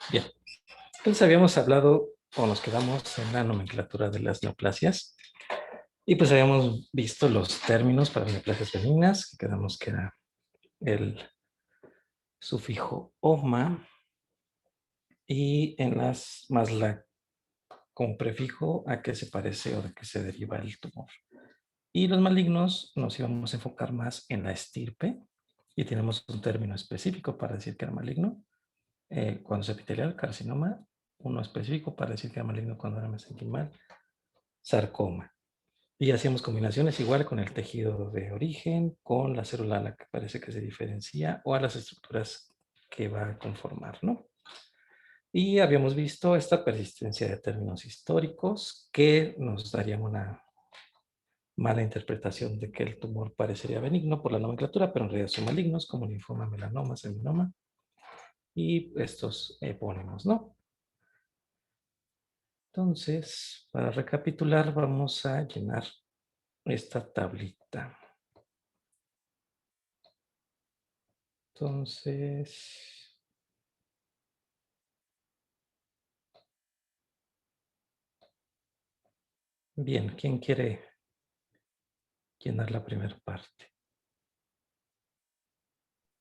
Bien, entonces habíamos hablado o nos quedamos en la nomenclatura de las neoplasias y pues habíamos visto los términos para neoplasias benignas, que quedamos que era el sufijo oma y en las más la con prefijo a qué se parece o de qué se deriva el tumor. Y los malignos nos íbamos a enfocar más en la estirpe y tenemos un término específico para decir que era maligno cuando es epitelial, carcinoma, uno específico para decir que era maligno cuando era mesenquimal, sarcoma. Y hacíamos combinaciones igual con el tejido de origen, con la célula a la que parece que se diferencia o a las estructuras que va a conformar, ¿no? Y habíamos visto esta persistencia de términos históricos que nos darían una mala interpretación de que el tumor parecería benigno por la nomenclatura, pero en realidad son malignos, como linfoma, melanoma, seminoma y estos epónimos, ¿no? Entonces, para recapitular, vamos a llenar esta tablita. Entonces, bien, ¿quién quiere llenar la primera parte?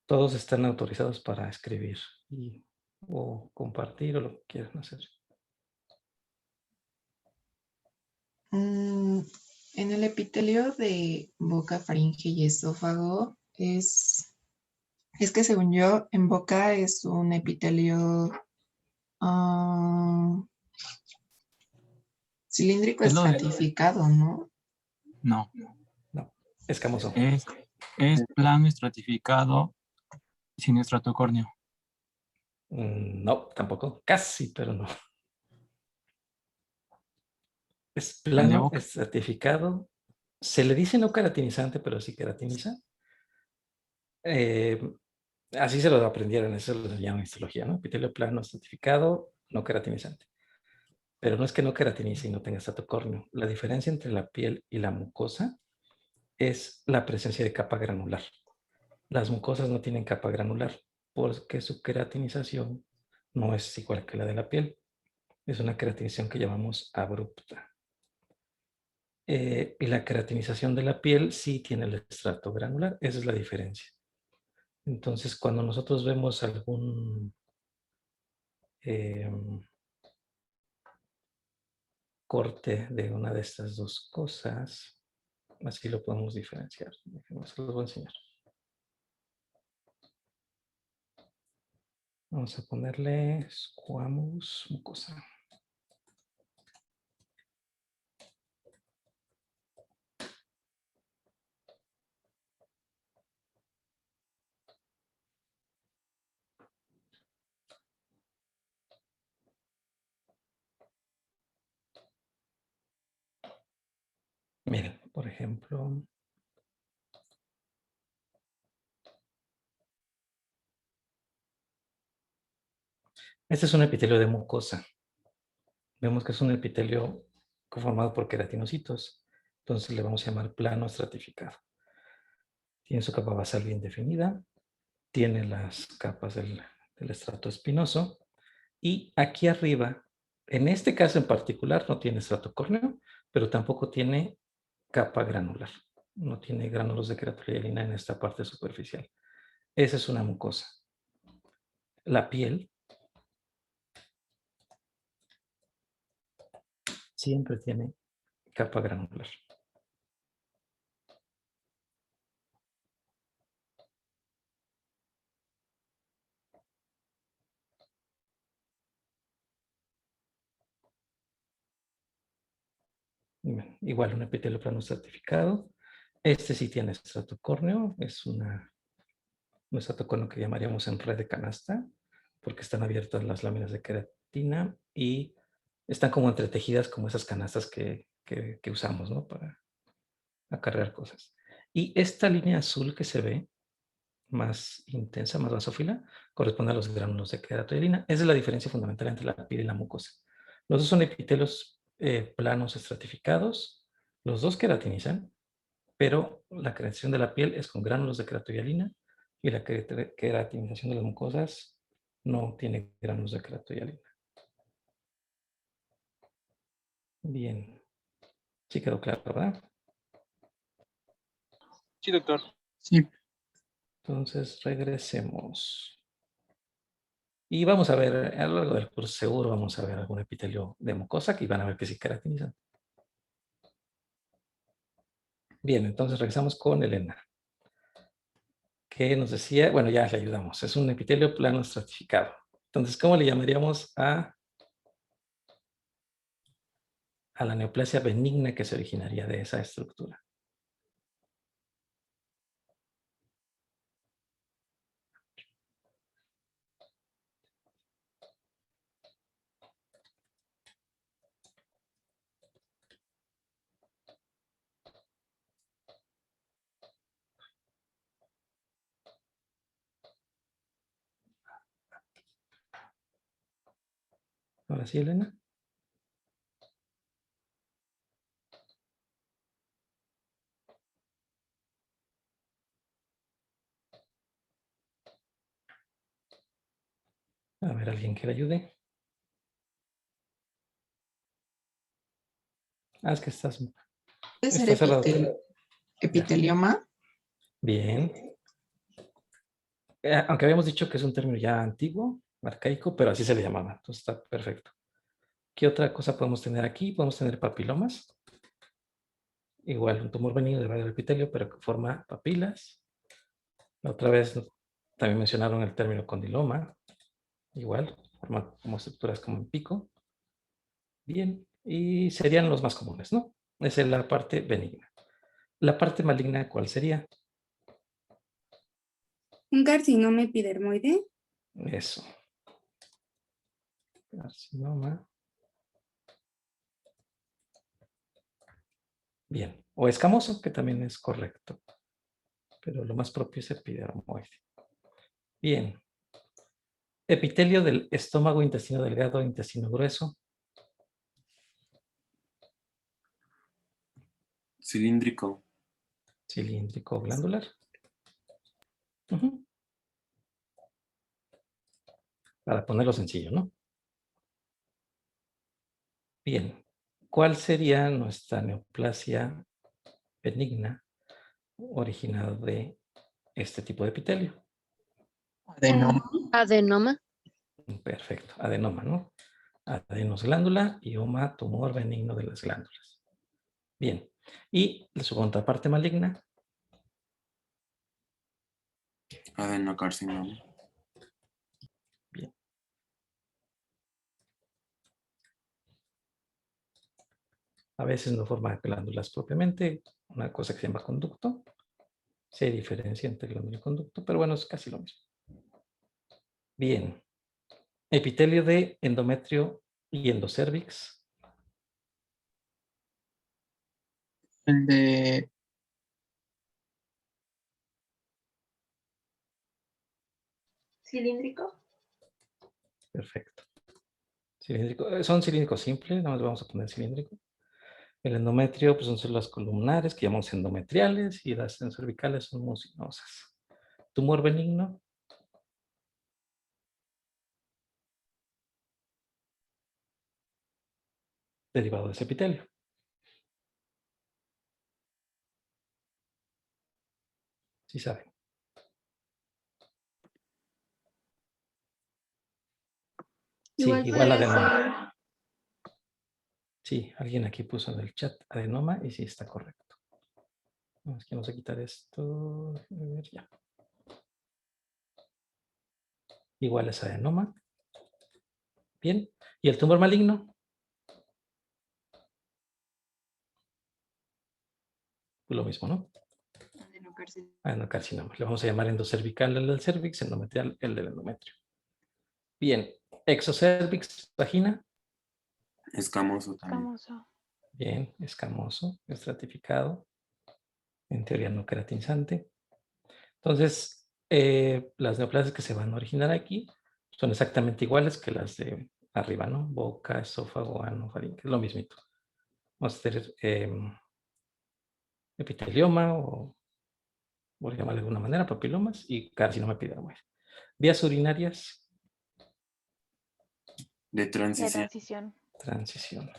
Todos están autorizados para escribir o compartir o lo que quieran hacer. Mm, en el epitelio de boca, faringe y esófago es que según yo, en boca es un epitelio ah, cilíndrico Es lo de... estratificado, ¿no? No, No, escamoso. es plano estratificado sin estratocornio. No, tampoco. Casi, pero no. Es El de plano, boca. es certificado. Se le dice no queratinizante, pero sí queratiniza. Así se lo aprendieron, eso lo llaman en histología, ¿no? Epitelio plano certificado, no queratinizante. Pero no es que no queratinice y no tenga estratocornio. La diferencia entre la piel y la mucosa es la presencia de capa granular. Las mucosas no tienen capa granular porque su queratinización no es igual que la de la piel. Es una queratinización que llamamos abrupta. Y la queratinización de la piel sí tiene el estrato granular. Esa es la diferencia. Entonces, cuando nosotros vemos algún corte de una de estas dos cosas, así lo podemos diferenciar. Déjenme, se los voy a enseñar. Vamos a ponerle squamous mucosa. Miren, por ejemplo, este es un epitelio de mucosa. Vemos que es un epitelio conformado por queratinocitos. Entonces le vamos a llamar plano estratificado. Tiene su capa basal bien definida. Tiene las capas del estrato espinoso. Y aquí arriba, en este caso en particular, no tiene estrato córneo, pero tampoco tiene capa granular. No tiene gránulos de queratorielina en esta parte superficial. Esa es una mucosa. La piel siempre tiene capa granular. Igual un epitelio plano certificado. Este sí tiene estrato córneo. Es un estrato córneo que llamaríamos en red de canasta, porque están abiertas las láminas de queratina y están como entretejidas como esas canastas que usamos, ¿no? Para acarrear cosas. Y esta línea azul que se ve, más intensa, más basófila, corresponde a los gránulos de queratoidina. Esa es la diferencia fundamental entre la piel y la mucosa. Los dos son epitelios planos estratificados, los dos queratinizan, pero la queratinización de la piel es con gránulos de queratoidina y la queratinización de las mucosas no tiene granos de keratoialina. Bien. Sí quedó claro, ¿verdad? Sí, doctor. Sí, Entonces, regresemos. Y vamos a ver, a lo largo del curso seguro vamos a ver algún epitelio de mucosa que van a ver que sí queratinizan. Bien, entonces regresamos con Elena. Que nos decía, bueno, ya le ayudamos, es un epitelio plano estratificado. Entonces, ¿cómo le llamaríamos a la neoplasia benigna que se originaría de esa estructura? Ahora sí, Elena. A ver, alguien que le ayude. Ah, es que ¿Puede ser está cerrado. epitelioma? Bien. Aunque habíamos dicho que es un término ya antiguo, arcaico, pero así se le llamaba. Entonces está perfecto. ¿Qué otra cosa podemos tener aquí? Podemos tener papilomas. Igual, un tumor benigno del epitelio, pero que forma papilas. La otra vez también mencionaron el término condiloma. Igual, forma como estructuras como en pico. Bien, y serían los más comunes, ¿no? Esa es la parte benigna. La parte maligna, ¿cuál sería? ¿Un carcinoma epidermoide? Eso. Carcinoma. Bien. O escamoso, que también es correcto. Pero lo más propio es epidermoide. Bien. Epitelio del estómago, intestino delgado, intestino grueso. Cilíndrico. Cilíndrico glandular. Ujú. Para ponerlo sencillo, ¿no? Bien. ¿Cuál sería nuestra neoplasia benigna originada de este tipo de epitelio? adenoma. Adenoma. Perfecto. Adenoma, ¿no? Adenos glándula y oma tumor benigno de las glándulas. Bien. Y su contraparte maligna. Adenocarcinoma. Bien. A veces no forma glándulas propiamente, una cosa que se llama conducto. Se diferencia entre glándula y conducto, pero bueno, es casi lo mismo. Bien. Epitelio de endometrio y endocérvix. El de Cilíndrico. Perfecto. Cilíndrico. Son cilíndricos simples, nada más vamos a poner cilíndrico. El endometrio pues, son células columnares que llamamos endometriales y las cervicales son mucinosas. Tumor benigno. Derivado de ese epitelio. Sí saben. Sí, Igual igual podría adenoma. ser. Sí, alguien aquí puso en el chat adenoma y sí está correcto. Es que vamos a quitar esto. A ver, ya. Igual es adenoma. Bien. ¿Y el tumor maligno? Lo mismo, ¿no? Adenocarcinoma. Le vamos a llamar endocervical el del cervix, endometrial el del endometrio. Bien. Exocervix, vagina. Escamoso también. Escamoso. Bien. Escamoso, estratificado. En teoría no queratinizante. Entonces, las neoplasias que se van a originar aquí son exactamente iguales que las de arriba, ¿no? Boca, esófago, ano, faringe, es lo mismito. Vamos a tener epitelioma o, por llamarlo de alguna manera, papilomas y carcinoma epidermoide. Vías urinarias. De De transición. transición. Transición.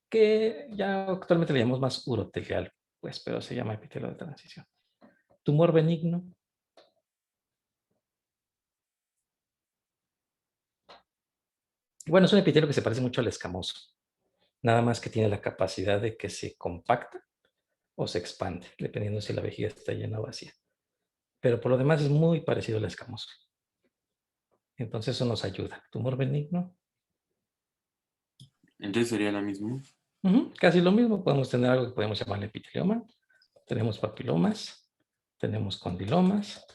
Que ya actualmente le llamamos más urotelial, pues, pero se llama epitelio de transición. Tumor benigno. Bueno, es un epitelio que se parece mucho al escamoso, nada más que tiene la capacidad de que se compacta o se expande, dependiendo si la vejiga está llena o vacía. Pero por lo demás es muy parecido al escamoso. Entonces eso nos ayuda. Tumor benigno. Entonces sería la misma. Casi lo mismo. Podemos tener algo que podemos llamar epitelioma. Tenemos papilomas. Tenemos condilomas.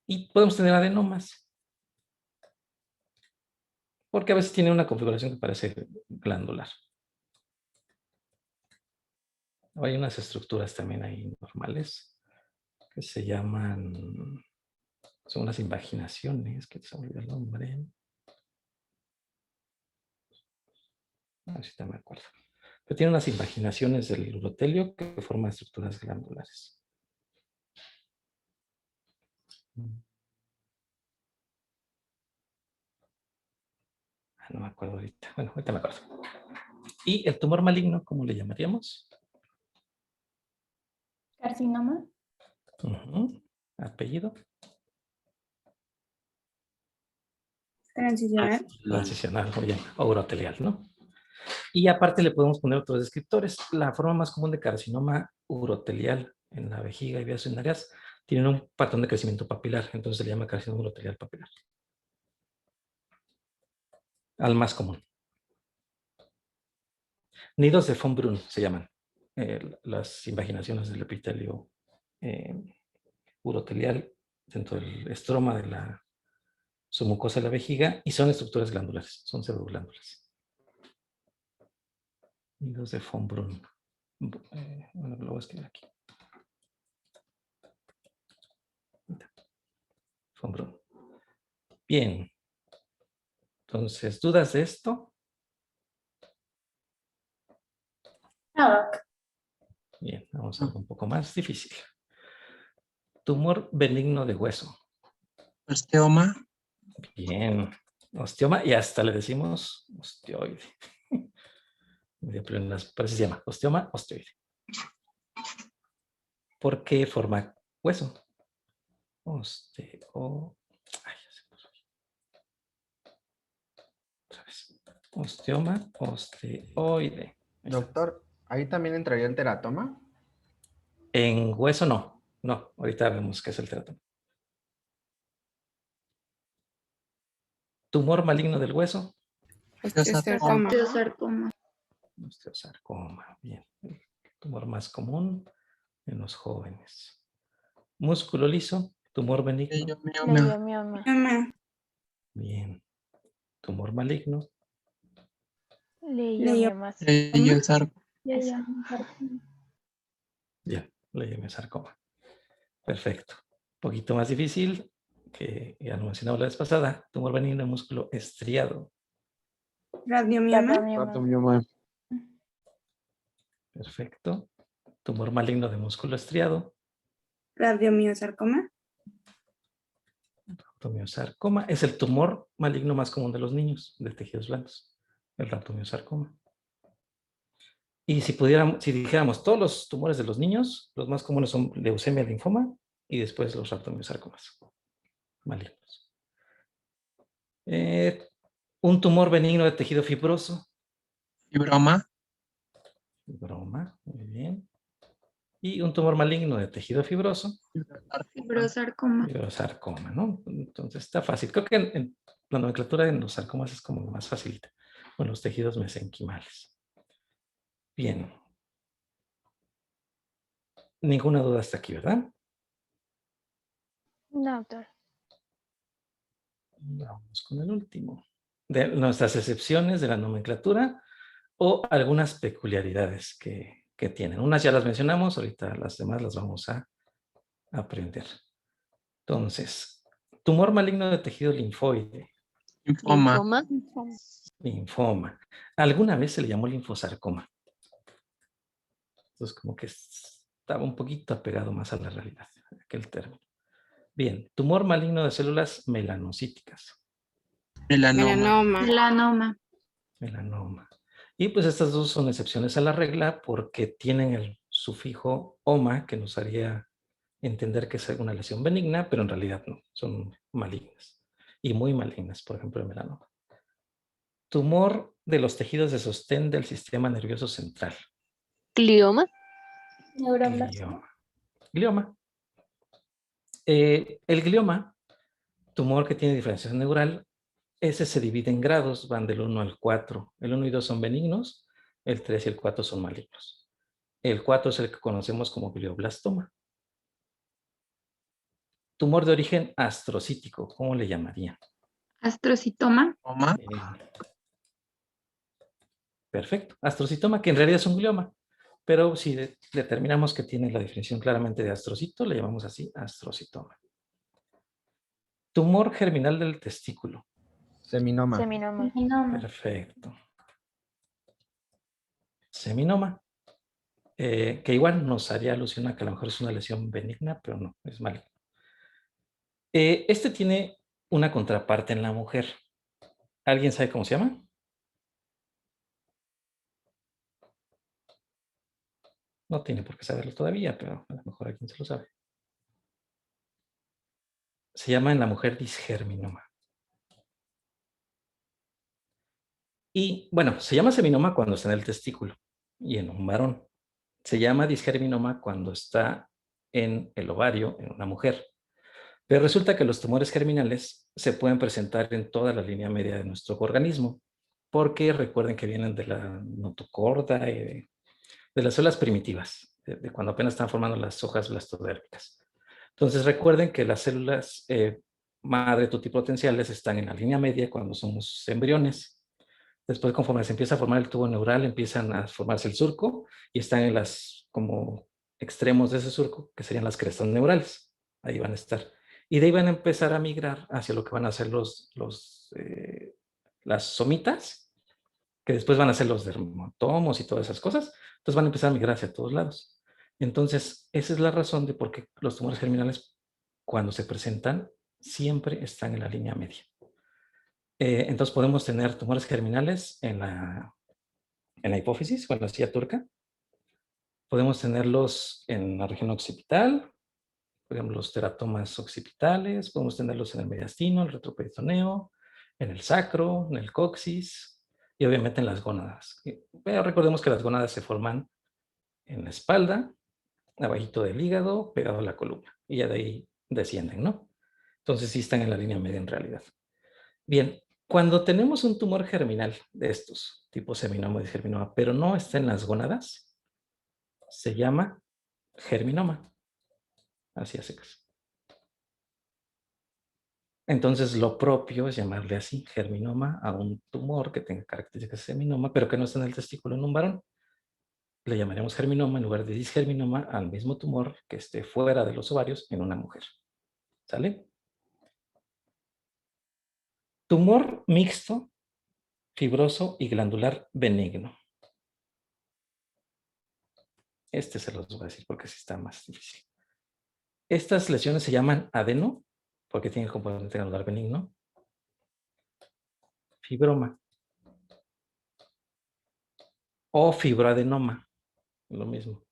Y podemos tener adenomas. Porque a veces tiene una configuración que parece glandular. Hay unas estructuras también ahí normales que se llaman, son unas invaginaciones, que se me olvidó el nombre. A ver si te me acuerdo. Pero tiene unas invaginaciones del urotelio que forman estructuras glandulares. No me acuerdo ahorita. Bueno, ahorita me acuerdo. ¿Y el tumor maligno, cómo le llamaríamos? Carcinoma. Apellido. Transicional. Transicional, o urotelial, ¿no? Y aparte le podemos poner otros descriptores. La forma más común de carcinoma urotelial en la vejiga y vías urinarias tienen un patrón de crecimiento papilar, entonces se le llama carcinoma urotelial papilar. Al más común. Nidos de von Brunn se llaman las invaginaciones del epitelio urotelial dentro del estroma de la submucosa de la vejiga y son estructuras glandulares, son pseudoglándulas. Nidos de von Brunn. Bueno, lo voy a escribir aquí. Von Brunn. Bien. Entonces, ¿dudas de esto? Bien, vamos a algo un poco más difícil. Tumor benigno de hueso. Osteoma. Bien. Osteoma y hasta le decimos osteoide. Pero se llama osteoma, osteoide. ¿Por qué forma hueso? Osteo. Ay, ya se puso ahí. Otra vez. Osteoma, osteoide. Ahí está. Doctor, ¿ahí también entraría el teratoma? En hueso no. No, ahorita vemos qué es el teratoma. Tumor maligno del hueso. Osteosarcoma. Osteosarcoma. Osteosarcoma. Bien. El tumor más común en los jóvenes. Músculo liso. Tumor benigno. Leiomioma. Leiomioma. Mamá. Bien. Tumor maligno. Leiomioma. Leiosarcoma. Bien. Leiomyosarcoma. Perfecto. Un poquito más difícil, que ya lo mencionaba la vez pasada. Tumor benigno de músculo estriado. Radiomioma. Radiomioma. Perfecto. Tumor maligno de músculo estriado. Radiomiosarcoma. Raptomiosarcoma. Es el tumor maligno más común de los niños, de tejidos blandos. El raptomiosarcoma. Y si dijéramos todos los tumores de los niños, los más comunes son leucemia, linfoma y después los raptomiosarcomas malignos. Un tumor benigno de tejido fibroso. Fibroma. Fibroma, muy bien. Y un tumor maligno de tejido fibroso. Fibrosarcoma. Fibrosarcoma, ¿no? Entonces está fácil. Creo que en la nomenclatura de los sarcomas es como más facilita. Con los tejidos mesenquimales. Bien. Ninguna duda hasta aquí, ¿verdad? No, doctor. Vamos con el último. De nuestras excepciones de la nomenclatura o algunas peculiaridades que tienen. Unas ya las mencionamos, ahorita las demás las vamos a aprender. Entonces, tumor maligno de tejido linfoide. Linfoma. Linfoma. Alguna vez se le llamó linfosarcoma. Entonces, como que estaba un poquito apegado más a la realidad, aquel término. Bien, tumor maligno de células melanocíticas. Melanoma. Melanoma. Melanoma. Y pues estas dos son excepciones a la regla porque tienen el sufijo oma que nos haría entender que es una lesión benigna, pero en realidad no, son malignas y muy malignas, por ejemplo, el melanoma. Tumor de los tejidos de sostén del sistema nervioso central. Glioma. Glioma. Glioma. El glioma, tumor que tiene diferenciación neural, ese se divide en grados, van del 1 al 4. El 1 y 2 son benignos, el 3 y el 4 son malignos. El 4 es el que conocemos como glioblastoma. Tumor de origen astrocítico, ¿cómo le llamarían? Astrocitoma. Oma. Perfecto. Astrocitoma, que en realidad es un glioma, pero si determinamos que tiene la definición claramente de astrocito, le llamamos así astrocitoma. Tumor germinal del testículo. Seminoma. Melanoma. Perfecto. Seminoma, que igual nos haría alusión a que a lo mejor es una lesión benigna, pero no, es maligno. Este tiene una contraparte en la mujer. ¿Alguien sabe cómo se llama? No tiene por qué saberlo todavía, pero a lo mejor alguien se lo sabe. Se llama en la mujer disgerminoma. Y bueno, se llama seminoma cuando está en el testículo y en un varón. Se llama disgerminoma cuando está en el ovario en una mujer. Pero resulta que los tumores germinales se pueden presentar en toda la línea media de nuestro organismo, porque recuerden que vienen de la notocorda y de las células primitivas, de cuando apenas están formando las hojas blastodérmicas. Entonces recuerden que las células madre totipotenciales están en la línea media cuando somos embriones. Después, conforme se empieza a formar el tubo neural, empiezan a formarse el surco y están en las como extremos de ese surco, que serían las crestas neurales. Ahí van a estar. Y de ahí van a empezar a migrar hacia lo que van a ser las somitas, que después van a ser los dermatomos y todas esas cosas. Entonces van a empezar a migrar hacia todos lados. Entonces, esa es la razón de por qué los tumores germinales, cuando se presentan, siempre están en la línea media. Entonces podemos tener tumores germinales en la hipófisis o en la silla turca. Podemos tenerlos en la región occipital, por ejemplo, los teratomas occipitales. Podemos tenerlos en el mediastino, el retroperitoneo, en el sacro, en el coxis y obviamente en las gónadas. Pero recordemos que las gónadas se forman en la espalda, abajito del hígado, pegado a la columna. Y ya de ahí descienden, ¿no? Entonces sí están en la línea media en realidad. Bien, cuando tenemos un tumor germinal de estos, tipo seminoma y disgerminoma, pero no está en las gónadas, se llama germinoma. Así a secas. Entonces lo propio es llamarle así, germinoma, a un tumor que tenga características de seminoma, pero que no está en el testículo en un varón. Le llamaremos germinoma en lugar de disgerminoma al mismo tumor que esté fuera de los ovarios en una mujer. ¿Sale? Tumor mixto, fibroso y glandular benigno. Este se los voy a decir porque sí está más difícil. Estas lesiones se llaman adeno, porque tienen el componente glandular benigno. Fibroma. O fibroadenoma. Lo mismo.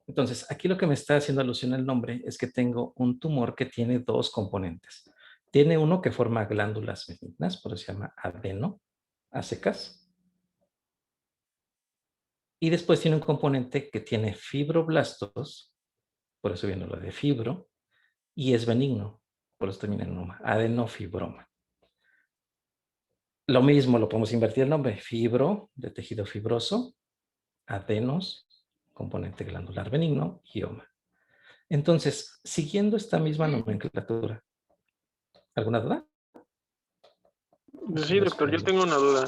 Entonces, aquí lo que me está haciendo alusión el nombre es que tengo un tumor que tiene dos componentes. Tiene uno que forma glándulas benignas, por eso se llama adeno, a secas. Y después tiene un componente que tiene fibroblastos, por eso viene lo de fibro, y es benigno, por eso termina en noma, adenofibroma. Lo mismo, lo podemos invertir el nombre, fibro, de tejido fibroso, adenos, componente glandular benigno, y oma. Entonces, siguiendo esta misma nomenclatura, ¿alguna duda? Sí, doctor, yo tengo una duda.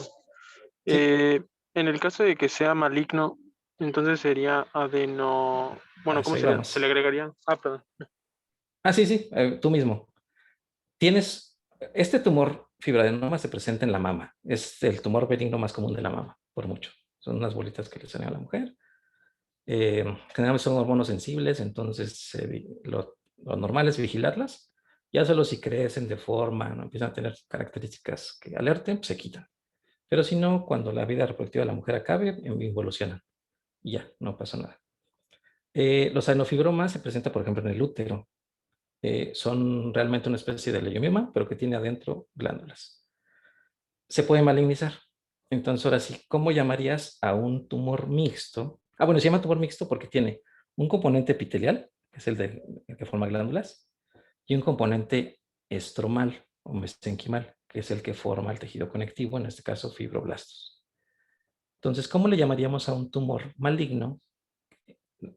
Sí. En el caso de que sea maligno, entonces sería adeno... Bueno, ¿cómo Ahí se le, vamos. se le agregaría? Ah, perdón. Ah, sí, tú mismo. Tienes, este tumor fibroadenoma se presenta en la mama. Es el tumor benigno más común de la mama, por mucho. Son unas bolitas que le salen a la mujer. Generalmente son hormonos sensibles, entonces lo normal es vigilarlas. Ya solo si crecen de forma, no empiezan a tener características que alerten, pues se quitan. Pero si no, cuando la vida reproductiva de la mujer acabe, involucionan. Y ya, no pasa nada. Los adenofibromas se presentan, por ejemplo, en el útero. Son realmente una especie de leiomioma, pero que tiene adentro glándulas. Se puede malignizar. Entonces, ahora sí, ¿cómo llamarías a un tumor mixto? Ah, bueno, se llama tumor mixto porque tiene un componente epitelial, que es el que forma glándulas, y un componente estromal o mesenquimal, que es el que forma el tejido conectivo, en este caso fibroblastos. Entonces, ¿cómo le llamaríamos a un tumor maligno,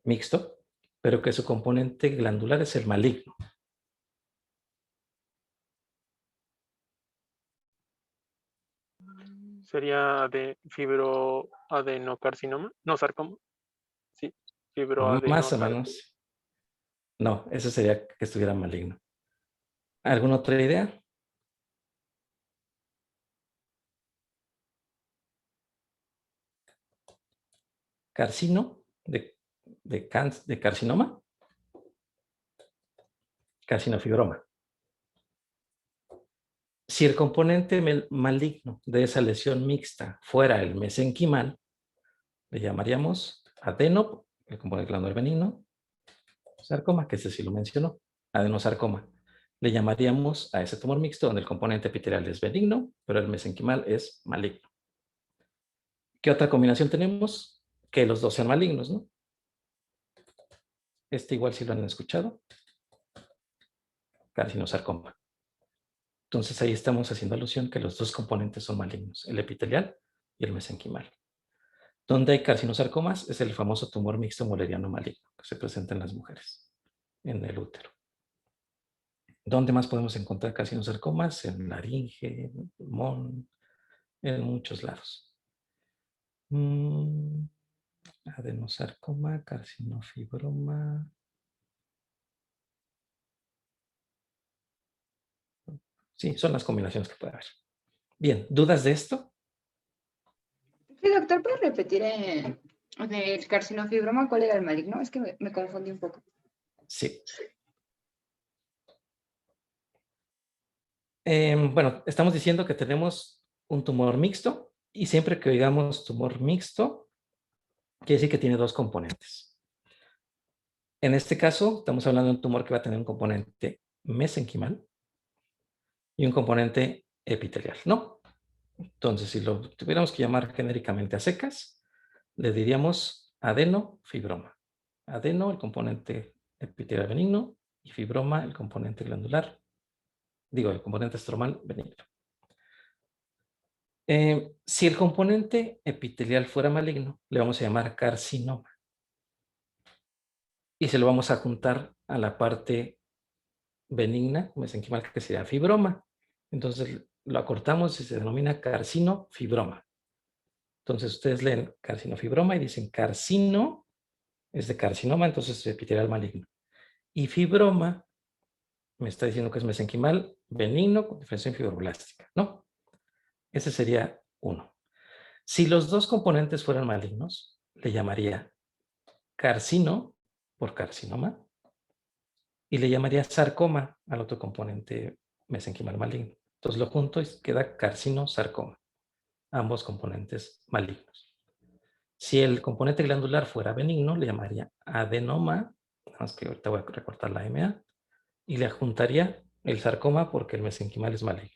mixto, pero que su componente glandular es el maligno? Sería de fibroadenocarcinoma, no sarcoma. Sí, Más o fibroadenosarcoma. menos. No, eso sería que estuviera maligno. ¿Alguna otra idea? Carcino de carcinoma. Carcinofibroma. Si el componente maligno de esa lesión mixta fuera el mesenquimal, le llamaríamos adeno, el componente glandular benigno, sarcoma, que ese sí lo mencionó, adenosarcoma. Le llamaríamos a ese tumor mixto donde el componente epitelial es benigno, pero el mesenquimal es maligno. ¿Qué otra combinación tenemos? Que los dos sean malignos, ¿no? Este igual sí lo han escuchado. Carcinosarcoma. Entonces ahí estamos haciendo alusión que los dos componentes son malignos, el epitelial y el mesenquimal. Donde hay carcinosarcomas es el famoso tumor mixto mulleriano maligno que se presenta en las mujeres, en el útero. ¿Dónde más podemos encontrar carcinosarcomas? En laringe, en pulmón, en muchos lados. Adenosarcoma, carcinofibroma. Sí, son las combinaciones que puede haber. Bien, ¿dudas de esto? Sí, doctor, ¿puedes repetir del carcinofibroma cuál era el maligno? Es que me confundí un poco. Sí. Bueno, estamos diciendo que tenemos un tumor mixto y siempre que oigamos tumor mixto, quiere decir que tiene dos componentes. En este caso, estamos hablando de un tumor que va a tener un componente mesenquimal y un componente epitelial, ¿no? Entonces, si lo tuviéramos que llamar genéricamente a secas, le diríamos adenofibroma. Adeno, el componente epitelial benigno, y fibroma, el componente glandular, el componente estromal benigno. Si el componente epitelial fuera maligno, le vamos a llamar carcinoma. Y se lo vamos a juntar a la parte benigna, mesenquimal, que sería fibroma. Entonces lo acortamos y se denomina carcinofibroma. Entonces ustedes leen carcinofibroma y dicen carcino, es de carcinoma, entonces es epitelial maligno. Y fibroma, me está diciendo que es mesenquimal benigno con diferenciación fibroblástica, ¿no? Ese sería uno. Si los dos componentes fueran malignos, le llamaría carcino por carcinoma y le llamaría sarcoma al otro componente mesenquimal maligno. Entonces lo junto y queda carcinosarcoma, ambos componentes malignos. Si el componente glandular fuera benigno, le llamaría adenoma, nada más que ahorita voy a recortar la MA, y le juntaría el sarcoma porque el mesenquimal es maligno.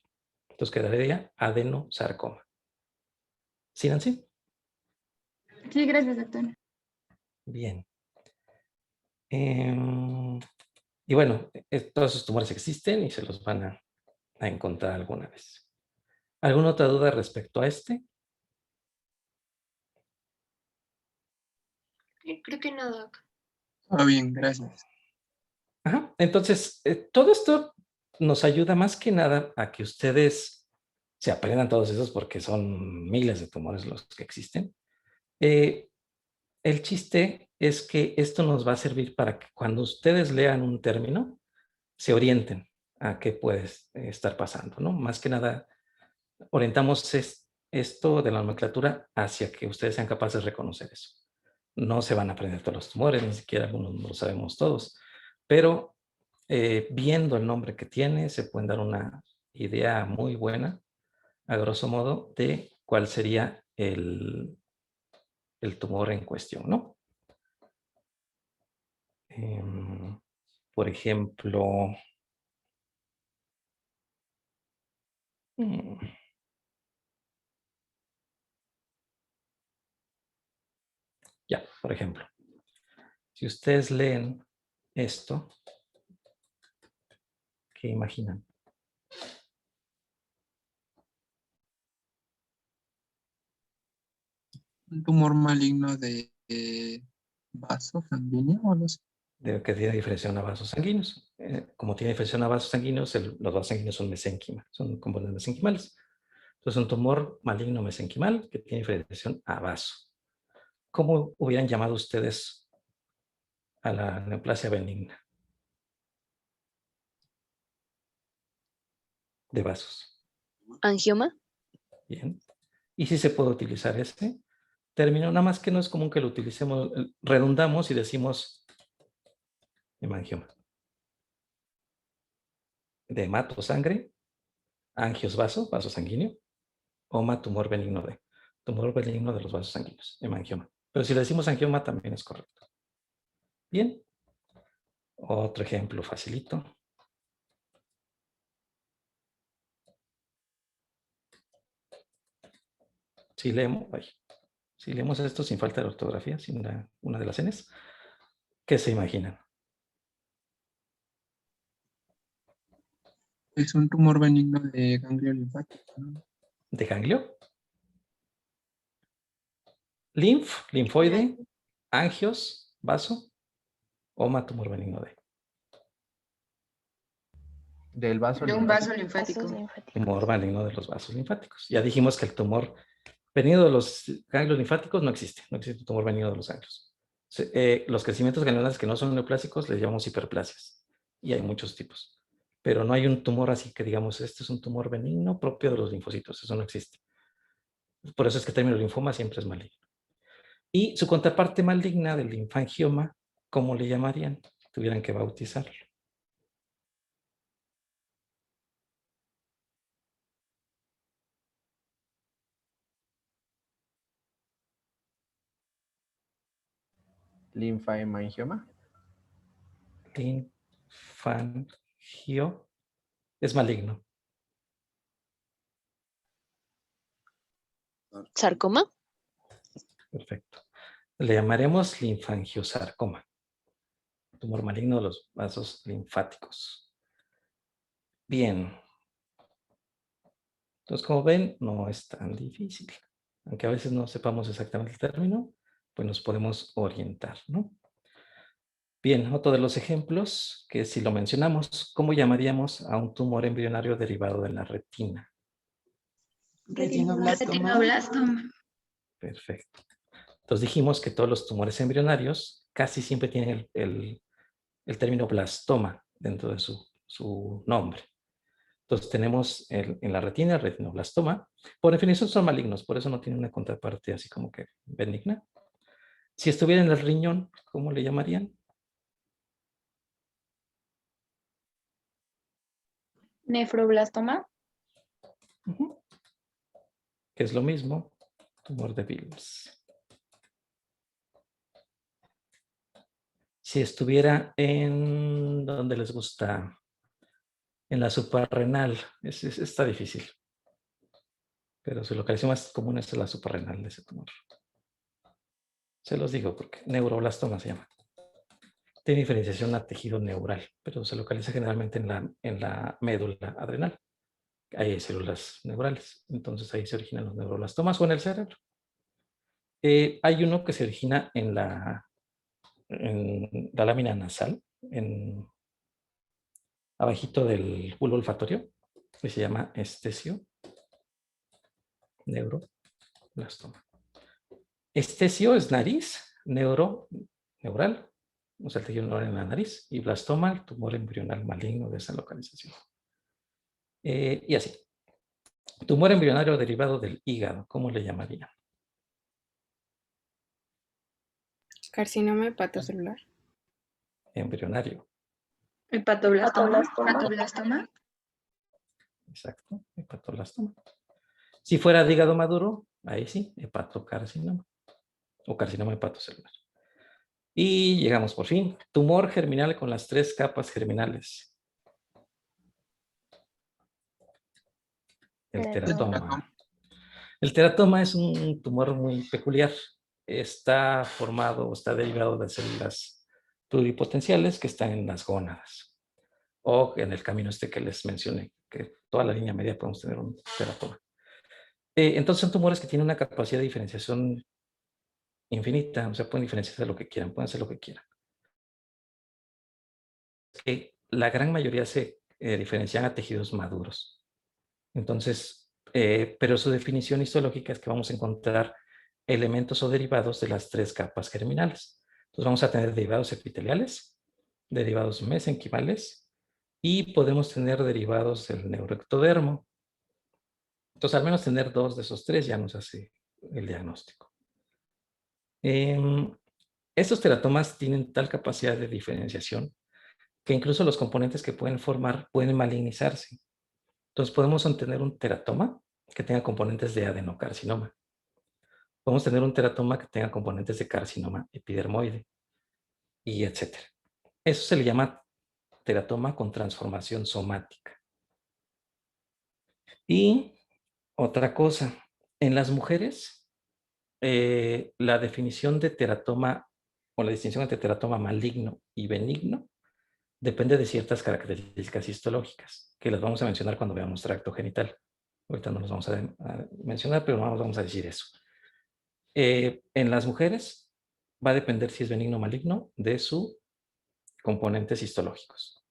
Entonces quedaría adenosarcoma. ¿Sí, Nancy? Sí, gracias, doctor. Bien. Y bueno, todos esos tumores existen y se los van a encontrar alguna vez. ¿Alguna otra duda respecto a este? Creo que no, doc. Todo bien, gracias. Ajá. Entonces, todo esto nos ayuda más que nada a que ustedes se aprendan todos esos porque son miles de tumores los que existen. El chiste es que esto nos va a servir para que cuando ustedes lean un término, se orienten a qué puede estar pasando, ¿no? Más que nada, orientamos esto de la nomenclatura hacia que ustedes sean capaces de reconocer eso. No se van a aprender todos los tumores, ni siquiera algunos no lo sabemos todos, pero Viendo el nombre que tiene, se pueden dar una idea muy buena, a grosso modo, de cuál sería el tumor en cuestión, ¿no? Por ejemplo, ya, por ejemplo, si ustedes leen esto, ¿qué imaginan? Un tumor maligno de vaso sanguíneo o no sé. De que tiene diferenciación a vasos sanguíneos. Como tiene diferenciación a vasos sanguíneos, los vasos sanguíneos son mesénquima, son componentes mesenquimales. Entonces, un tumor maligno mesenquimal que tiene diferenciación a vaso. ¿Cómo hubieran llamado ustedes a la neoplasia benigna de vasos? Angioma. Bien. Y si se puede utilizar este término, nada más que no es común que lo utilicemos, redundamos y decimos hemangioma. De hemato, sangre, angios, vaso sanguíneo, oma, tumor benigno de los vasos sanguíneos, hemangioma. Pero si le decimos angioma también es correcto. Bien. Otro ejemplo facilito. Si leemos esto sin falta de ortografía, sin una de las Ns, ¿qué se imaginan? Es un tumor benigno de ganglio linfático, ¿no? ¿De ganglio? Linfoide, angios, vaso, oma, tumor benigno de. Del vaso De un linfático. vaso linfático. Vasos linfáticos. Tumor maligno de los vasos linfáticos. Ya dijimos que el tumor benigno de los ganglios linfáticos no existe el tumor benigno de los ganglios. Los crecimientos ganglionares que no son neoplásicos les llamamos hiperplasias y hay muchos tipos. Pero no hay un tumor así que digamos, este es un tumor benigno propio de los linfocitos, eso no existe. Por eso es que el término linfoma siempre es maligno. Y su contraparte maligna del linfangioma, ¿cómo le llamarían? Tuvieran que bautizarlo. Linfahemangioma. Linfangio es maligno. Sarcoma. Perfecto. Le llamaremos linfangiosarcoma. Tumor maligno de los vasos linfáticos. Bien. Entonces, como ven, no es tan difícil. Aunque a veces no sepamos exactamente el término, pues nos podemos orientar, ¿no? Bien, otro de los ejemplos, que si lo mencionamos, ¿cómo llamaríamos a un tumor embrionario derivado de la retina? Retinoblastoma. Retinoblastoma. Perfecto. Entonces dijimos que todos los tumores embrionarios casi siempre tienen el término blastoma dentro de su nombre. Entonces tenemos en la retina el retinoblastoma. Por definición son malignos, por eso no tienen una contraparte así como que benigna. Si estuviera en el riñón, ¿cómo le llamarían? Nefroblastoma. Que es lo mismo, tumor de Wilms. Si estuviera en donde les gusta, en la suprarrenal, está difícil. Pero su localización más común es la suprarrenal de ese tumor. Se los digo porque neuroblastoma se llama. Tiene diferenciación a tejido neural, pero se localiza generalmente en la médula adrenal. Ahí hay células neurales, entonces ahí se originan los neuroblastomas o en el cerebro. Hay uno que se origina en la lámina nasal, abajito del bulbo olfatorio, y se llama estesio neuroblastoma. Estesio es nariz, neural, o sea, el tejido neural en la nariz, y blastoma, el tumor embrional maligno de esa localización. Y así. Tumor embrionario derivado del hígado, ¿cómo le llamarían? Carcinoma hepatocelular. Embrionario. Hepatoblastoma. Hepatoblastoma. Exacto, hepatoblastoma. Si fuera de hígado maduro, ahí sí, hepatocarcinoma o carcinoma hepatocelular. Y llegamos por fin. Tumor germinal con las 3 capas germinales. El teratoma. El teratoma es un tumor muy peculiar. Está formado o está derivado de células pluripotenciales que están en las gónadas o en el camino este que les mencioné, que toda la línea media podemos tener un teratoma. Entonces son tumores que tienen una capacidad de diferenciación infinita, o sea, pueden diferenciarse de lo que quieran, pueden hacer lo que quieran. La gran mayoría se diferencian a tejidos maduros. Entonces, pero su definición histológica es que vamos a encontrar elementos o derivados de las 3 capas germinales. Entonces vamos a tener derivados epiteliales, derivados mesenquimales y podemos tener derivados del neuroectodermo. Entonces al menos tener 2 de esos 3 ya nos hace el diagnóstico. Estos teratomas tienen tal capacidad de diferenciación que incluso los componentes que pueden formar pueden malignizarse. Entonces podemos tener un teratoma que tenga componentes de adenocarcinoma. Podemos tener un teratoma que tenga componentes de carcinoma epidermoide y etcétera. Eso se le llama teratoma con transformación somática. Y otra cosa, en las mujeres, la definición de teratoma o la distinción entre teratoma maligno y benigno depende de ciertas características histológicas, que las vamos a mencionar cuando veamos tracto genital. Ahorita no los vamos a mencionar, pero vamos a decir eso. En las mujeres va a depender si es benigno o maligno de sus componentes histológicos.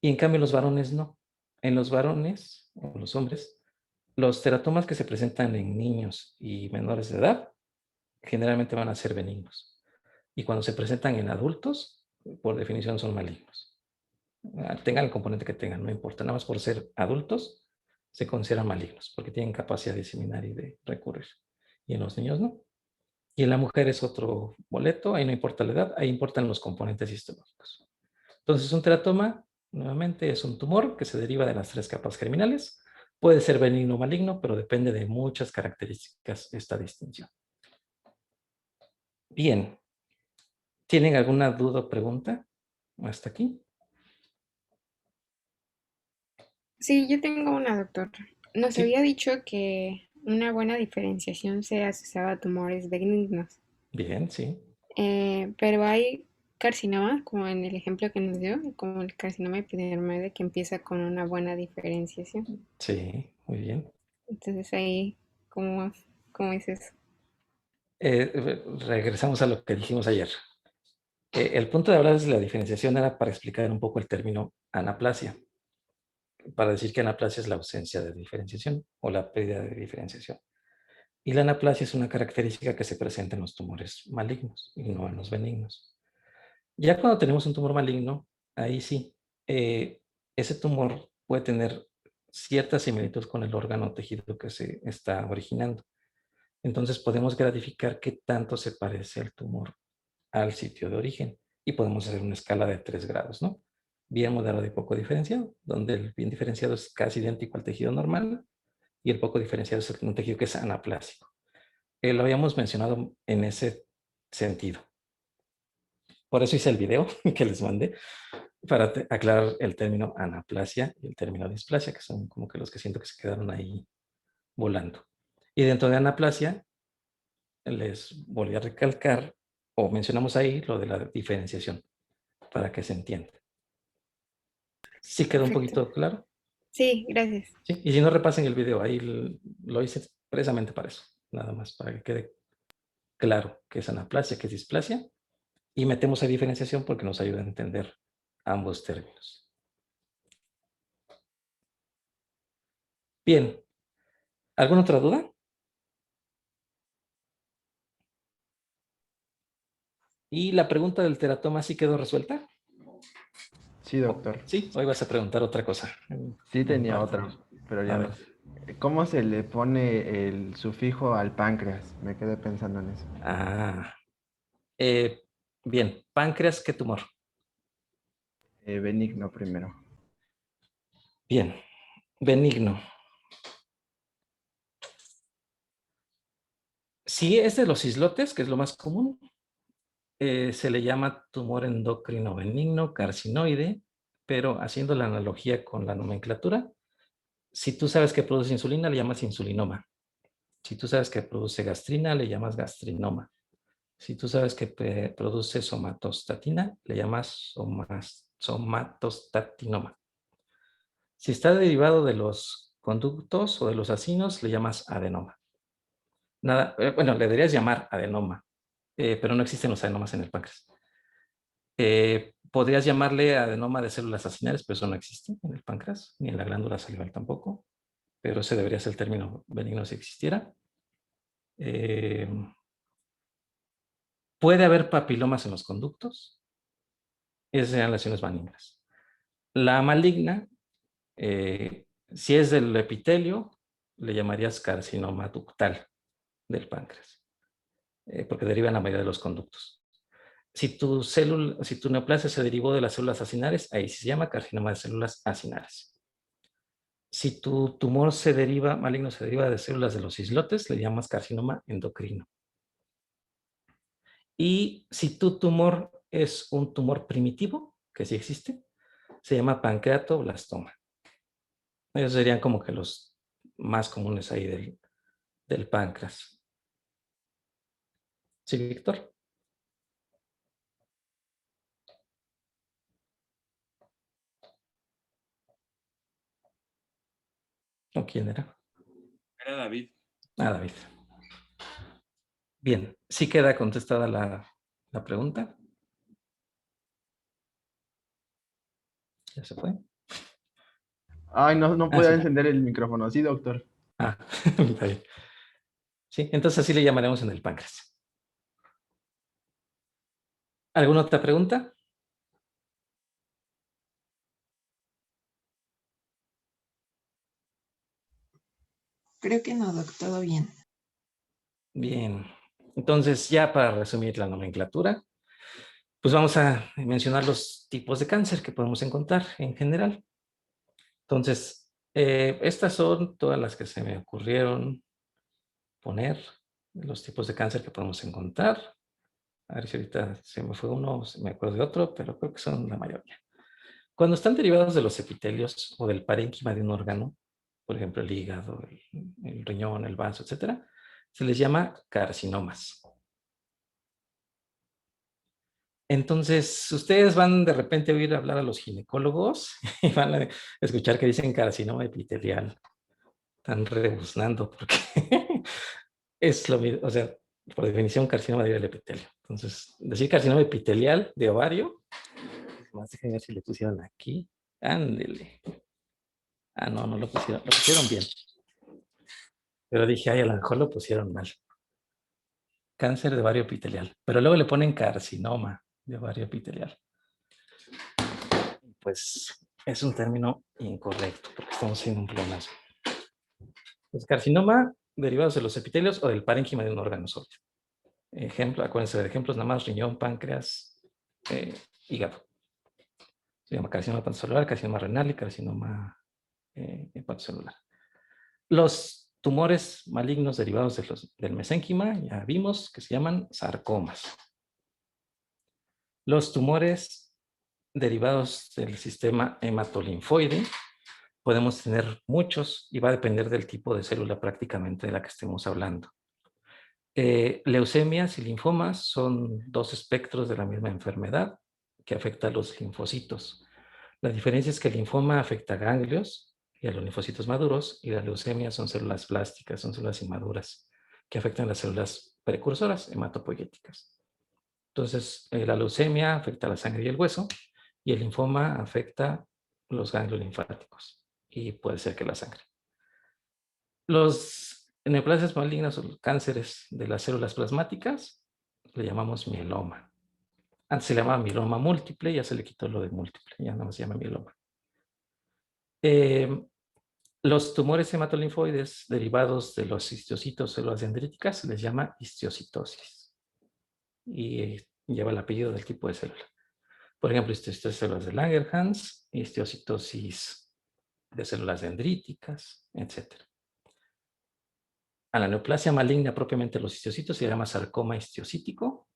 Y en cambio los varones no. En los varones, o los hombres, los teratomas que se presentan en niños y menores de edad generalmente van a ser benignos. Y cuando se presentan en adultos, por definición son malignos. Tengan el componente que tengan, no importa. Nada más por ser adultos, se consideran malignos, porque tienen capacidad de diseminar y de recurrir. Y en los niños no. Y en la mujer es otro boleto, ahí no importa la edad, ahí importan los componentes histológicos. Entonces, un teratoma, nuevamente, es un tumor que se deriva de las 3 capas germinales. Puede ser benigno o maligno, pero depende de muchas características esta distinción. Bien. ¿Tienen alguna duda o pregunta hasta aquí? Sí, yo tengo una, doctor. Nos Sí. había dicho que una buena diferenciación se asociaba a tumores benignos, Bien, sí. pero hay carcinomas, como en el ejemplo que nos dio, como el carcinoma epidermoide, que empieza con una buena diferenciación. Sí, muy bien. Entonces ahí, ¿cómo es eso? Regresamos a lo que dijimos ayer. El punto de hablar de la diferenciación era para explicar un poco el término anaplasia, para decir que anaplasia es la ausencia de diferenciación o la pérdida de diferenciación. Y la anaplasia es una característica que se presenta en los tumores malignos y no en los benignos. Ya cuando tenemos un tumor maligno, ahí sí, ese tumor puede tener cierta similitud con el órgano o tejido que se está originando. Entonces podemos gratificar qué tanto se parece el tumor al sitio de origen y podemos hacer una escala de 3 grados, ¿no? Bien moderado y poco diferenciado, donde el bien diferenciado es casi idéntico al tejido normal y el poco diferenciado es un tejido que es anaplásico. Lo habíamos mencionado en ese sentido. Por eso hice el video que les mandé para aclarar el término anaplasia y el término displasia, que son como que los que siento que se quedaron ahí volando. Y dentro de anaplasia, les volví a recalcar, o mencionamos ahí, lo de la diferenciación, para que se entienda. ¿Sí quedó un Perfecto. poquito claro? Sí, gracias. ¿Sí? Y si no, repasen el video, ahí lo hice precisamente para eso, nada más, para que quede claro qué es anaplasia, qué es displasia, y metemos a diferenciación porque nos ayuda a entender ambos términos. Bien, ¿alguna otra duda? ¿Y la pregunta del teratoma sí quedó resuelta? Sí, doctor. Sí, hoy vas a preguntar otra cosa. Sí tenía otra, pero ya A no ver. sé. ¿Cómo se le pone el sufijo al páncreas? Me quedé pensando en eso. Ah, bien, páncreas, ¿qué tumor? Benigno primero. Bien, benigno. Si es de los islotes, que es lo más común, se le llama tumor endocrino benigno, carcinoide, pero haciendo la analogía con la nomenclatura, si tú sabes que produce insulina, le llamas insulinoma. Si tú sabes que produce gastrina, le llamas gastrinoma. Si tú sabes que produce somatostatina, le llamas somatostatinoma. Si está derivado de los conductos o de los acinos, le llamas adenoma. Nada, bueno, le deberías llamar adenoma, pero no existen los adenomas en el páncreas. Podrías llamarle adenoma de células acinares, pero eso no existe en el páncreas, ni en la glándula salival tampoco, pero ese debería ser el término benigno si existiera. Puede haber papilomas en los conductos. Esas serían lesiones benignas. La maligna, si es del epitelio, le llamarías carcinoma ductal del páncreas, porque deriva en la mayoría de los conductos. Si tu neoplasia se derivó de las células acinares, ahí se llama carcinoma de células acinares. Si tu tumor maligno se deriva de células de los islotes, le llamas carcinoma endocrino. Y si tu tumor es un tumor primitivo, que sí existe, se llama pancreatoblastoma. Esos serían como que los más comunes ahí del páncreas. ¿Sí, Víctor? ¿O quién era? Era David. Ah, David. Bien, ¿sí queda contestada la pregunta? ¿Ya se fue? Ay, no podía sí. encender el micrófono. Sí, doctor. Ah, está bien. Sí, entonces así le llamaremos en el páncreas. ¿Alguna otra pregunta? Creo que no, Doc, todo bien. Bien, entonces ya para resumir la nomenclatura, pues vamos a mencionar los tipos de cáncer que podemos encontrar en general. Entonces, estas son todas las que se me ocurrieron poner, los tipos de cáncer que podemos encontrar. A ver si ahorita se me fue uno, se me acuerdo de otro, pero creo que son la mayoría. Cuando están derivados de los epitelios o del parénquima de un órgano, por ejemplo el hígado, el riñón, el vaso, etcétera, se les llama carcinomas. Entonces, ustedes van de repente a oír hablar a los ginecólogos y van a escuchar que dicen carcinoma epitelial. Están rebuznando porque es lo mismo, o sea, por definición carcinoma del epitelio. Entonces, decir carcinoma epitelial de ovario, más déjenme ver si le pusieron aquí. Ándele. Ah, no lo pusieron bien. Pero dije, ay, a lo mejor lo pusieron mal. Cáncer de ovario epitelial. Pero luego le ponen carcinoma de ovario epitelial. Pues es un término incorrecto porque estamos haciendo un pleonasmo. Pues carcinoma derivados de los epitelios o del parénquima de un órgano sólido. Ejemplo, acuérdense de ejemplos nada más: riñón, páncreas, hígado. Se llama carcinoma hepatocelular, carcinoma renal y carcinoma hepatocelular. Los tumores malignos derivados del mesénquima, ya vimos que se llaman sarcomas. Los tumores derivados del sistema hematolinfoide, podemos tener muchos y va a depender del tipo de célula prácticamente de la que estemos hablando. Leucemias y linfomas son dos espectros de la misma enfermedad que afecta a los linfocitos. La diferencia es que el linfoma afecta a ganglios y a los linfocitos maduros, y las leucemias son células plásticas, son células inmaduras que afectan a las células precursoras hematopoyéticas. Entonces, la leucemia afecta a la sangre y el hueso, y el linfoma afecta los ganglios linfáticos y puede ser que la sangre. Los neoplasias malignas o los cánceres de las células plasmáticas le llamamos mieloma. Antes se le llamaba mieloma múltiple, ya se le quitó lo de múltiple, ya no se llama mieloma. Los tumores hematolinfoides derivados de los histocitos, células dendríticas, se les llama histiocytosis y lleva el apellido del tipo de célula. Por ejemplo, histocitosis de células de Langerhans, histocitosis de células dendríticas, etc. A la neoplasia maligna propiamente los histocitos se llama sarcoma histocítico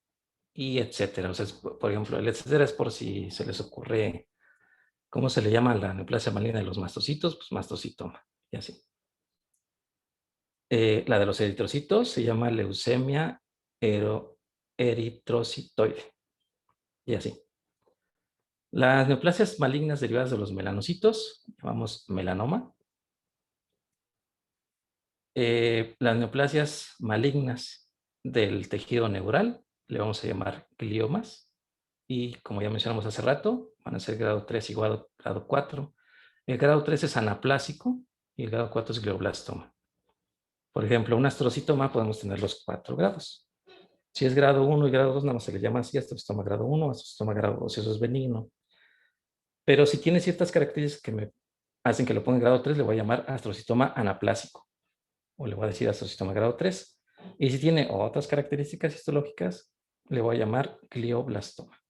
y etcétera. O sea, por ejemplo, el etcétera es por si se les ocurre, ¿cómo se le llama a la neoplasia maligna de los mastocitos? Pues mastocitoma y así. La de los eritrocitos se llama leucemia eritrocitoide y así. Las neoplasias malignas derivadas de los melanocitos, llamamos melanoma. Las neoplasias malignas del tejido neural, le vamos a llamar gliomas. Y como ya mencionamos hace rato, van a ser grado 3 y grado 4. El grado 3 es anaplásico y el grado 4 es glioblastoma. Por ejemplo, un astrocitoma podemos tener los 4 grados. Si es grado 1 y grado 2, nada más se le llama así, astrocitoma grado 1, astrocitoma grado 2, eso es benigno. Pero si tiene ciertas características que me hacen que lo ponga en grado 3, le voy a llamar astrocitoma anaplásico. O le voy a decir astrocitoma grado 3. Y si tiene otras características histológicas, le voy a llamar glioblastoma.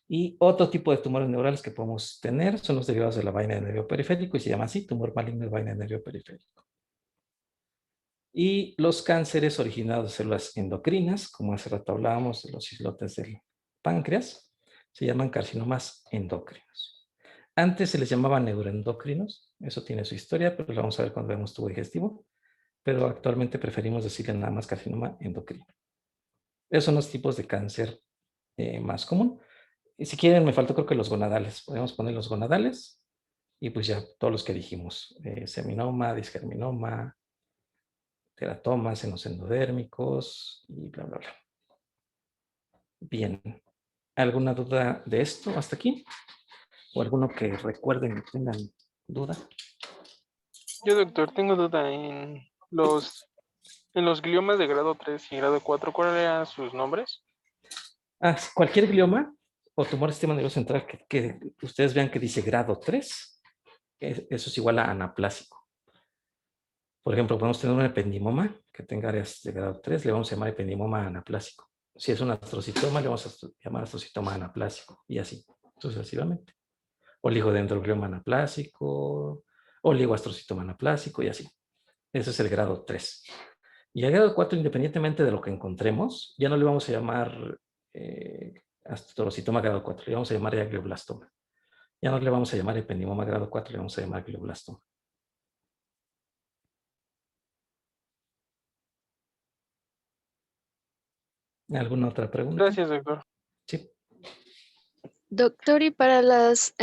Y otro tipo de tumores neurales que podemos tener son los derivados de la vaina del nervio periférico y se llama así, tumor maligno de vaina del nervio periférico. Y los cánceres originados de células endocrinas, como hace rato hablábamos de los islotes del páncreas, se llaman carcinomas endocrinos. Antes se les llamaba neuroendocrinos, eso tiene su historia, pero lo vamos a ver cuando vemos tubo digestivo, pero actualmente preferimos decirle nada más carcinoma endocrino. Esos son los tipos de cáncer más común. Y si quieren, me faltó creo que los gonadales. Podemos poner los gonadales y pues ya todos los que dijimos. Seminoma, disgerminoma, teratomas, senos endodérmicos y bla, bla, bla. Bien. ¿Alguna duda de esto hasta aquí? ¿O alguno que recuerden que tengan duda? Yo, doctor, tengo duda en los gliomas de grado 3 y grado 4, ¿cuáles eran sus nombres? Cualquier glioma o tumor del sistema nervioso central que ustedes vean que dice grado 3, eso es igual a anaplásico. Por ejemplo, podemos tener un ependimoma que tenga áreas de grado 3, le vamos a llamar ependimoma anaplásico. Si es un astrocitoma, le vamos a llamar astrocitoma anaplásico y así sucesivamente. Oligodendroglioma anaplásico, oligoastrocitoma anaplásico y así. Ese es el grado 3. Y el grado 4, independientemente de lo que encontremos, ya no le vamos a llamar astrocitoma grado 4, le vamos a llamar ya glioblastoma. Ya no le vamos a llamar ependimoma grado 4, le vamos a llamar glioblastoma. ¿Alguna otra pregunta? Gracias, doctor. Sí. Doctor, ¿y para las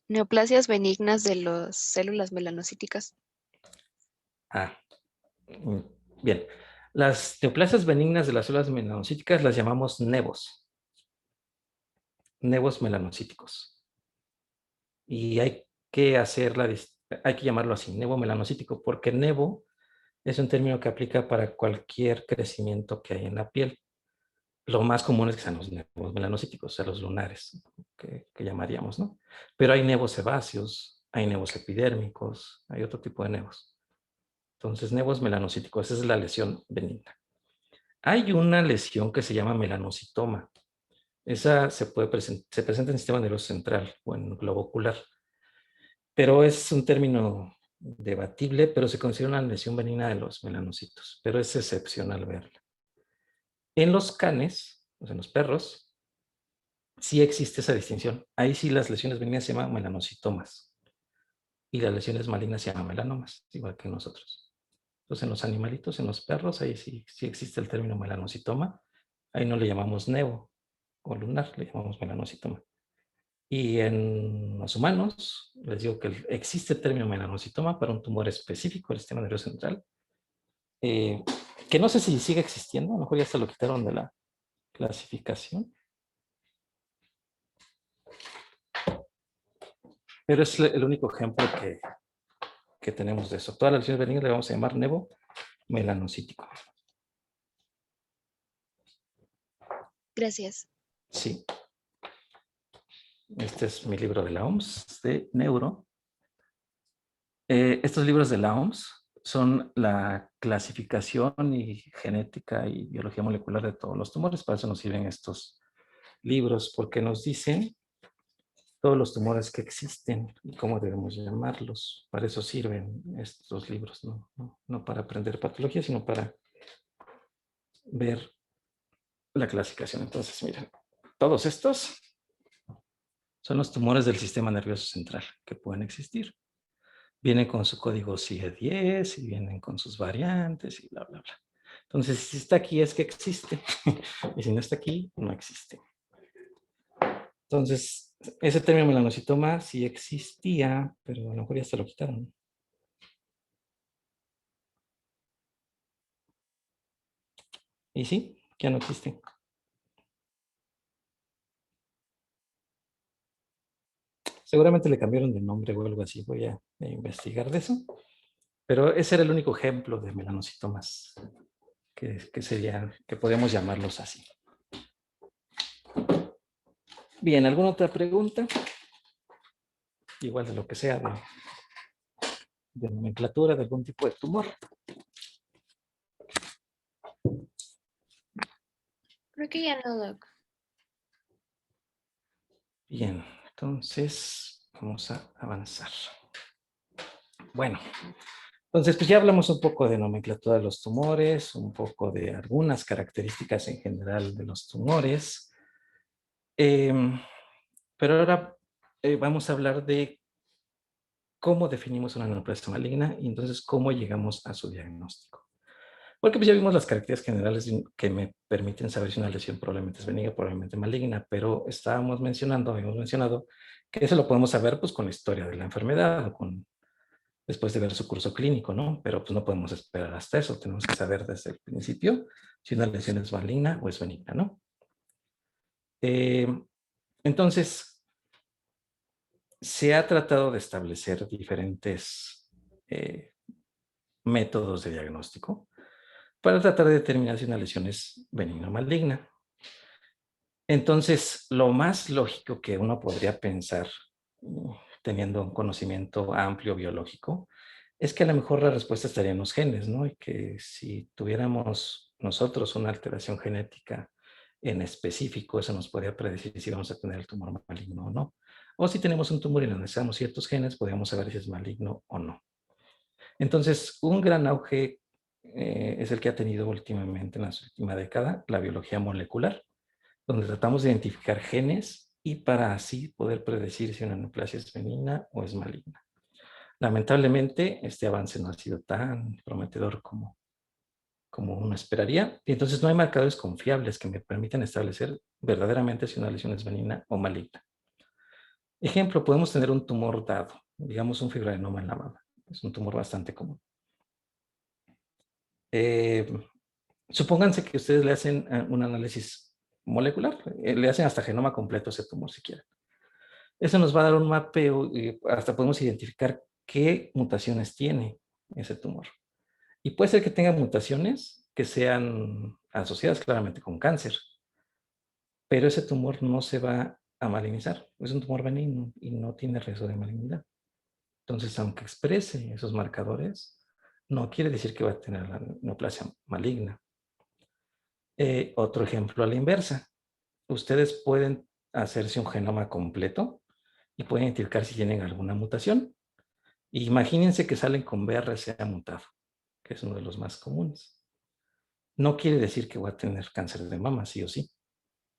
neoplasias benignas de las células melanocíticas? Bien. Las neoplasias benignas de las células melanocíticas las llamamos nevos. Nevos melanocíticos. Y hay que llamarlo así, nevo melanocítico, porque nevo es un término que aplica para cualquier crecimiento que hay en la piel. Lo más común es que sean los nevos melanocíticos, o sea, los lunares, que llamaríamos, ¿no? Pero hay nevos sebáceos, hay nevos epidérmicos, hay otro tipo de nevos. Entonces, nevos melanocíticos, esa es la lesión benigna. Hay una lesión que se llama melanocitoma. Esa se presenta en el sistema nervioso central o en globo ocular. Pero es un término debatible, pero se considera una lesión benigna de los melanocitos. Pero es excepcional verla. En los canes, o sea, en los perros, sí existe esa distinción. Ahí sí las lesiones benignas se llaman melanocitomas. Y las lesiones malignas se llaman melanomas, igual que nosotros. Entonces, en los animalitos, en los perros, ahí sí existe el término melanocitoma. Ahí no le llamamos nevo o lunar, le llamamos melanocitoma. Y en los humanos, les digo que existe el término melanocitoma para un tumor específico del sistema nervioso central, que no sé si sigue existiendo, a lo mejor ya se lo quitaron de la clasificación. Pero es el único ejemplo que tenemos de eso. Todas las lesiones benignas le vamos a llamar nevo melanocítico. Gracias. Sí. Este es mi libro de la OMS de neuro. Estos libros de la OMS son la clasificación y genética y biología molecular de todos los tumores. Para eso nos sirven estos libros porque nos dicen todos los tumores que existen y cómo debemos llamarlos. Para eso sirven estos libros, no para aprender patología, sino para ver la clasificación. Entonces, miren, todos estos son los tumores del sistema nervioso central que pueden existir. Vienen con su código CIE10 y vienen con sus variantes y bla, bla, bla. Entonces, si está aquí es que existe. Y si no está aquí, no existe. Entonces, ese término melanocitoma sí existía, pero a lo mejor ya se lo quitaron. Y sí, ya no existe. Seguramente le cambiaron de nombre o algo así. Voy a investigar de eso. Pero ese era el único ejemplo de melanocitomas que podríamos llamarlos así. Bien, ¿alguna otra pregunta? Igual de lo que sea, de nomenclatura, de algún tipo de tumor. Creo que ya no, Doc. Bien, entonces vamos a avanzar. Bueno, entonces pues ya hablamos un poco de nomenclatura de los tumores, un poco de algunas características en general de los tumores. Pero ahora vamos a hablar de cómo definimos una neoplasia maligna y entonces cómo llegamos a su diagnóstico. Porque pues ya vimos las características generales que me permiten saber si una lesión probablemente es benigna, probablemente maligna, pero habíamos mencionado que eso lo podemos saber pues con la historia de la enfermedad o después de ver su curso clínico, ¿no? Pero pues no podemos esperar hasta eso, tenemos que saber desde el principio si una lesión es maligna o es benigna, ¿no? Entonces, se ha tratado de establecer diferentes métodos de diagnóstico para tratar de determinar si una lesión es benigna o maligna. Entonces, lo más lógico que uno podría pensar, teniendo un conocimiento amplio biológico, es que a lo mejor la respuesta estaría en los genes, ¿no? Y que si tuviéramos nosotros una alteración genética en específico, eso nos podría predecir si vamos a tener el tumor maligno o no. O si tenemos un tumor y analizamos ciertos genes, podríamos saber si es maligno o no. Entonces, un gran auge es el que ha tenido últimamente en la última década la biología molecular, donde tratamos de identificar genes y para así poder predecir si una neoplasia es benigna o es maligna. Lamentablemente, este avance no ha sido tan prometedor como uno esperaría, y entonces no hay marcadores confiables que me permitan establecer verdaderamente si una lesión es benigna o maligna. Ejemplo, podemos tener un tumor dado, digamos un fibroadenoma en la mama. Es un tumor bastante común. Supónganse que ustedes le hacen un análisis molecular, le hacen hasta genoma completo a ese tumor si quieren. Eso nos va a dar un mapeo y hasta podemos identificar qué mutaciones tiene ese tumor. Y puede ser que tenga mutaciones que sean asociadas claramente con cáncer, pero ese tumor no se va a malignizar. Es un tumor benigno y no tiene riesgo de malignidad. Entonces, aunque exprese esos marcadores, no quiere decir que va a tener la neoplasia maligna. Otro ejemplo a la inversa. Ustedes pueden hacerse un genoma completo y pueden identificar si tienen alguna mutación. Imagínense que salen con BRCA mutado, que es uno de los más comunes. No quiere decir que voy a tener cáncer de mama, sí o sí.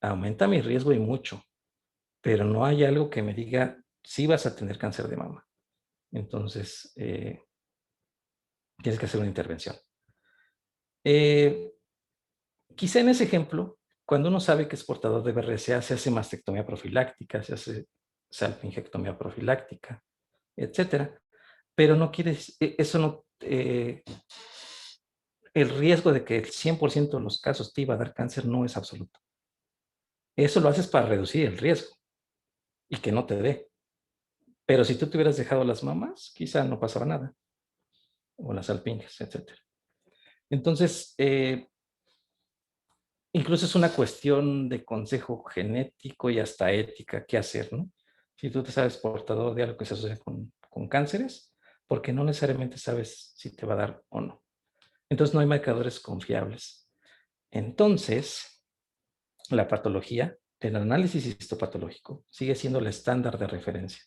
Aumenta mi riesgo y mucho, pero no hay algo que me diga si vas a tener cáncer de mama. Entonces, tienes que hacer una intervención. Quizá en ese ejemplo, cuando uno sabe que es portador de BRCA, se hace mastectomía profiláctica, se hace salpingectomía profiláctica, etcétera. Pero no quiere, eso no, el riesgo de que el 100% de los casos te iba a dar cáncer no es absoluto. Eso lo haces para reducir el riesgo y que no te dé. Pero si tú te hubieras dejado las mamas, quizá no pasaba nada. O las salpingas, etcétera. Entonces, incluso es una cuestión de consejo genético y hasta ética, qué hacer, ¿no? Si tú te sabes portador de algo que se asocia con cánceres, porque no necesariamente sabes si te va a dar o no. Entonces no hay marcadores confiables. Entonces, la patología el análisis histopatológico sigue siendo el estándar de referencia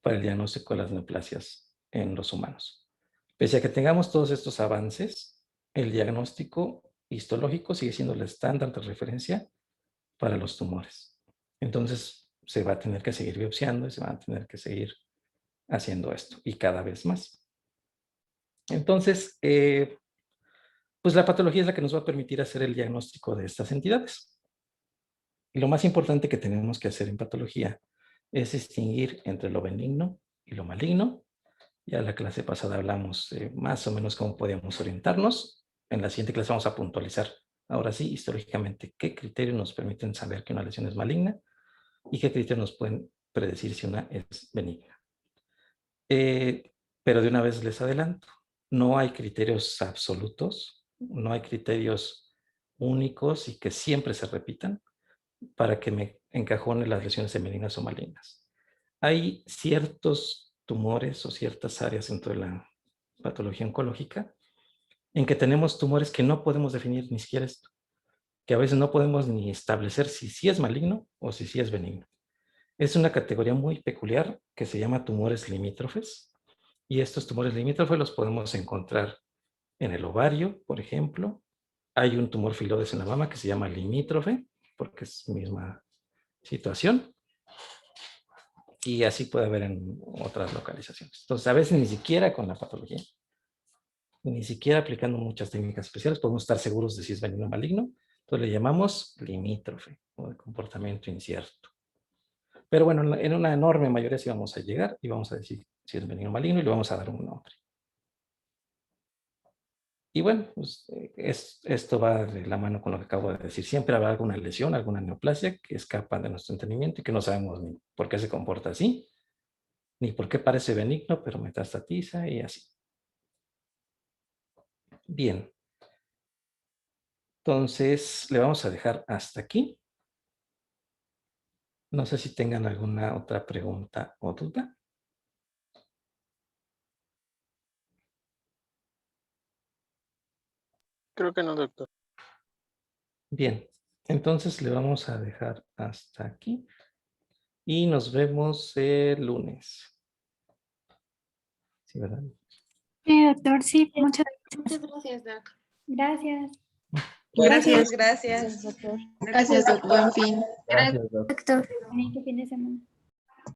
para el diagnóstico de las neoplasias en los humanos. Pese a que tengamos todos estos avances, el diagnóstico histológico sigue siendo el estándar de referencia para los tumores. Entonces, se va a tener que seguir biopsiando y se va a tener que seguir haciendo esto, y cada vez más. Entonces, pues la patología es la que nos va a permitir hacer el diagnóstico de estas entidades. Y lo más importante que tenemos que hacer en patología es distinguir entre lo benigno y lo maligno. Ya en la clase pasada hablamos más o menos cómo podíamos orientarnos. En la siguiente clase vamos a puntualizar, ahora sí, histológicamente, qué criterios nos permiten saber que una lesión es maligna y qué criterios nos pueden predecir si una es benigna. Pero de una vez les adelanto, no hay criterios absolutos, no hay criterios únicos y que siempre se repitan para que me encajone las lesiones benignas o malignas. Hay ciertos tumores o ciertas áreas dentro de la patología oncológica en que tenemos tumores que no podemos definir ni siquiera esto, que a veces no podemos ni establecer si sí es maligno o si sí es benigno. Es una categoría muy peculiar que se llama tumores limítrofes, y estos tumores limítrofes los podemos encontrar en el ovario, por ejemplo. Hay un tumor filodes en la mama que se llama limítrofe, porque es misma situación. Y así puede haber en otras localizaciones. Entonces, a veces ni siquiera con la patología, ni siquiera aplicando muchas técnicas especiales, podemos estar seguros de si es benigno o maligno. Entonces le llamamos limítrofe o de comportamiento incierto. Pero bueno, en una enorme mayoría sí vamos a llegar y vamos a decir si es benigno o maligno y le vamos a dar un nombre. Y bueno, pues esto va de la mano con lo que acabo de decir. Siempre habrá alguna lesión, alguna neoplasia que escapa de nuestro entendimiento y que no sabemos ni por qué se comporta así, ni por qué parece benigno, pero metastatiza y así. Bien. Entonces, le vamos a dejar hasta aquí. No sé si tengan alguna otra pregunta o duda. Creo que no, doctor. Bien, entonces le vamos a dejar hasta aquí y nos vemos el lunes. ¿Sí, verdad? Sí, doctor, sí, muchas Muchas gracias, Doc. gracias. Gracias. Gracias. Doctor. Gracias, Doc. Buen fin. Gracias, doctor. Doctor. Bonito fin de semana.